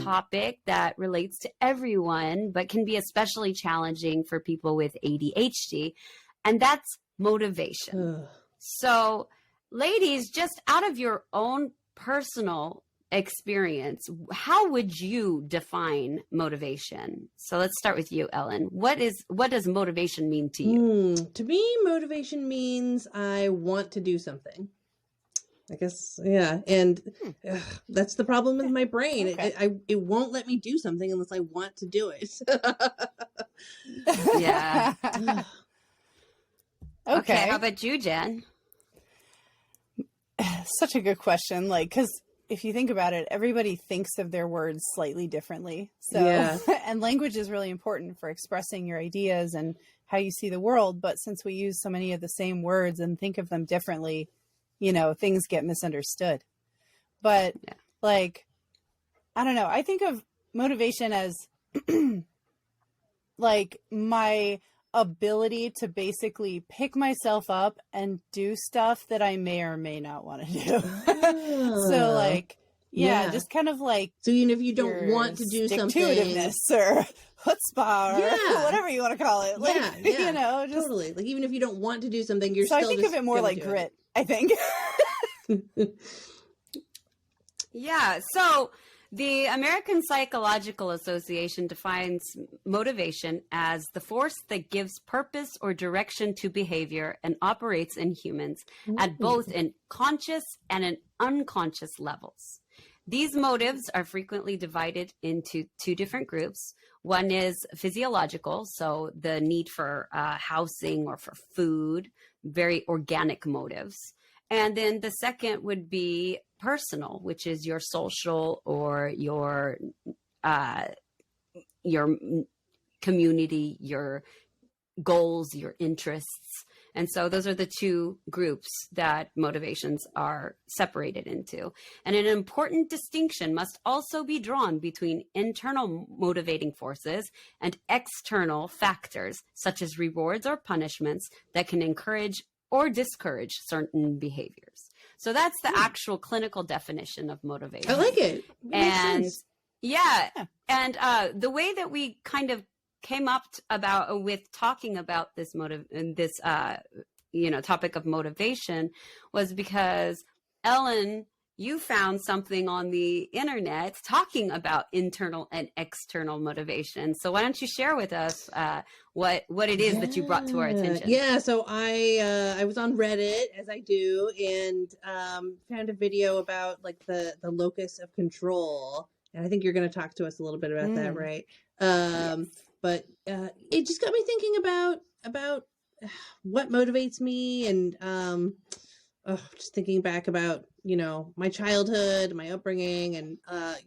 topic that relates to everyone, but can be especially challenging for people with ADHD, and that's motivation. So, ladies, just out of your own personal experience, how would you define motivation? So let's start with you, Ellen. What does motivation mean to you? To me, motivation means I want to do something. I guess, yeah. And that's the problem with my brain. Okay. It won't let me do something unless I want to do it. Yeah. Okay. How about you, Jen? Such a good question. Like, because if you think about it, everybody thinks of their words slightly differently. So, yeah. And language is really important for expressing your ideas and how you see the world. But since we use so many of the same words and think of them differently, you know, things get misunderstood. But like, I don't know. I think of motivation as like my ability to basically pick myself up and do stuff that I may or may not want to do. So like, just kind of like, so even if you don't want to do something, or chutzpah or whatever you want to call it, like, you know, just totally like, even if you don't want to do something, you're so still I think of it more like grit, I think. Yeah. So the American Psychological Association defines motivation as the force that gives purpose or direction to behavior and operates in humans at both an conscious and an unconscious levels. These motives are frequently divided into two different groups. One is physiological, so the need for housing or for food, very organic motives. And then the second would be personal, which is your social or your community, your goals, your interests. And so those are the two groups that motivations are separated into. And an important distinction must also be drawn between internal motivating forces and external factors, such as rewards or punishments that can encourage or discourage certain behaviors. So that's the actual clinical definition of motivation. I like it. And and the way that we kind of came up with talking about this topic of motivation was because Ellen, you found something on the internet talking about internal and external motivation. So why don't you share with us what it is that you brought to our attention? Yeah, so I was on Reddit, as I do, and found a video about like the locus of control. And I think you're going to talk to us a little bit about that, right? Yes. But it just got me thinking about what motivates me, and just thinking back about, you know, my childhood, my upbringing. And,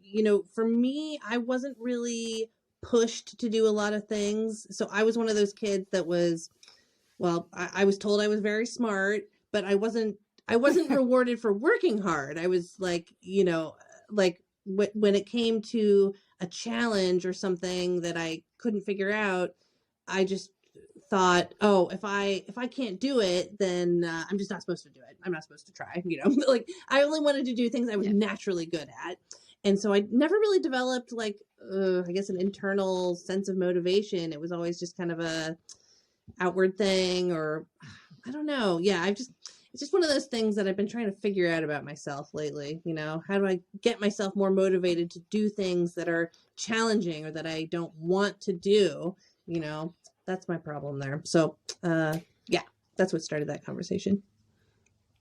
you know, for me, I wasn't really pushed to do a lot of things. So I was one of those kids that was, well, I was told I was very smart, but I wasn't rewarded for working hard. I was like, you know, like when it came to a challenge or something that I couldn't figure out, I just thought, oh, if I can't do it, then I'm just not supposed to do it. I'm not supposed to try, you know. Like, I only wanted to do things I was naturally good at. And so I never really developed like, I guess, an internal sense of motivation. It was always just kind of a outward thing, or I don't know. Yeah, it's just one of those things that I've been trying to figure out about myself lately. You know, how do I get myself more motivated to do things that are challenging or that I don't want to do? You know, that's my problem there. So, that's what started that conversation.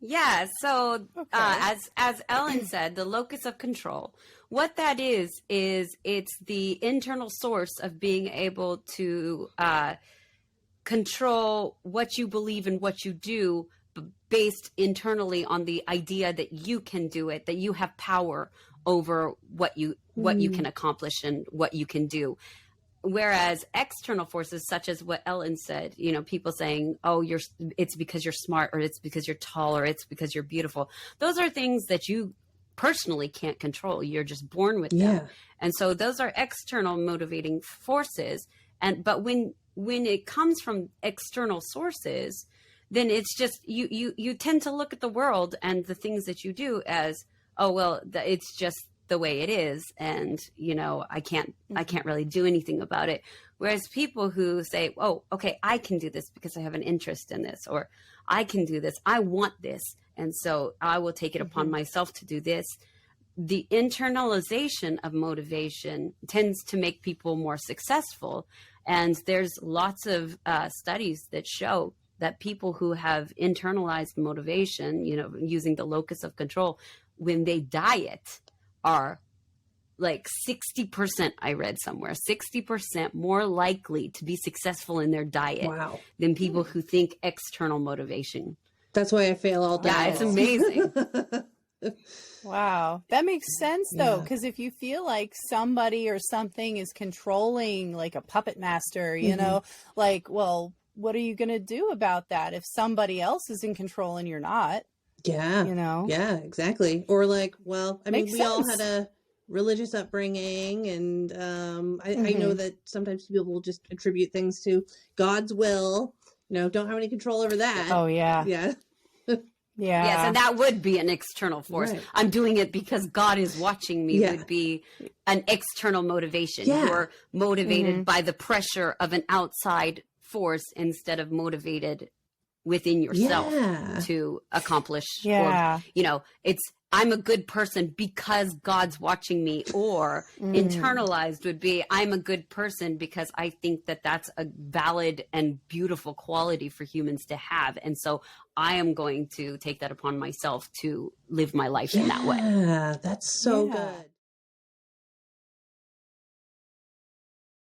Yeah. So, as Ellen said, the locus of control, what that is it's the internal source of being able to control what you believe and what you do, based internally on the idea that you can do it, that you have power over what you can accomplish and what you can do. Whereas external forces, such as what Ellen said, you know, people saying, oh, it's because you're smart, or it's because you're tall, or it's because you're beautiful. Those are things that you personally can't control. You're just born with them. And so those are external motivating forces. But when it comes from external sources, then it's just, you tend to look at the world and the things that you do as, oh, well, it's just the way it is, and I can't really do anything about it. Whereas people who say, oh, okay, I can do this because I have an interest in this, or I can do this, I want this, and so I will take it upon myself to do this. The internalization of motivation tends to make people more successful. And there's lots of studies that show that people who have internalized motivation, using the locus of control, when they diet are like 60%, I read somewhere, 60% more likely to be successful in their diet than people who think external motivation. That's why I fail all diets. Yeah, it's amazing. Wow. That makes sense though, because if you feel like somebody or something is controlling, like a puppet master, like, well, what are you going to do about that if somebody else is in control and you're not? Yeah. Yeah, exactly. Or like, well, I mean, we all had a religious upbringing, and I know that sometimes people will just attribute things to God's will, don't have any control over that. Oh, yeah. Yeah. Yeah. Yes, and that would be an external force. Right. I'm doing it because God is watching me would be an external motivation. Yeah. You're motivated by the pressure of an outside force instead of motivated within yourself to accomplish. Or, it's I'm a good person because God's watching me, or internalized would be I'm a good person because I think that that's a valid and beautiful quality for humans to have. And so I am going to take that upon myself to live my life in that way. Yeah, that's so good.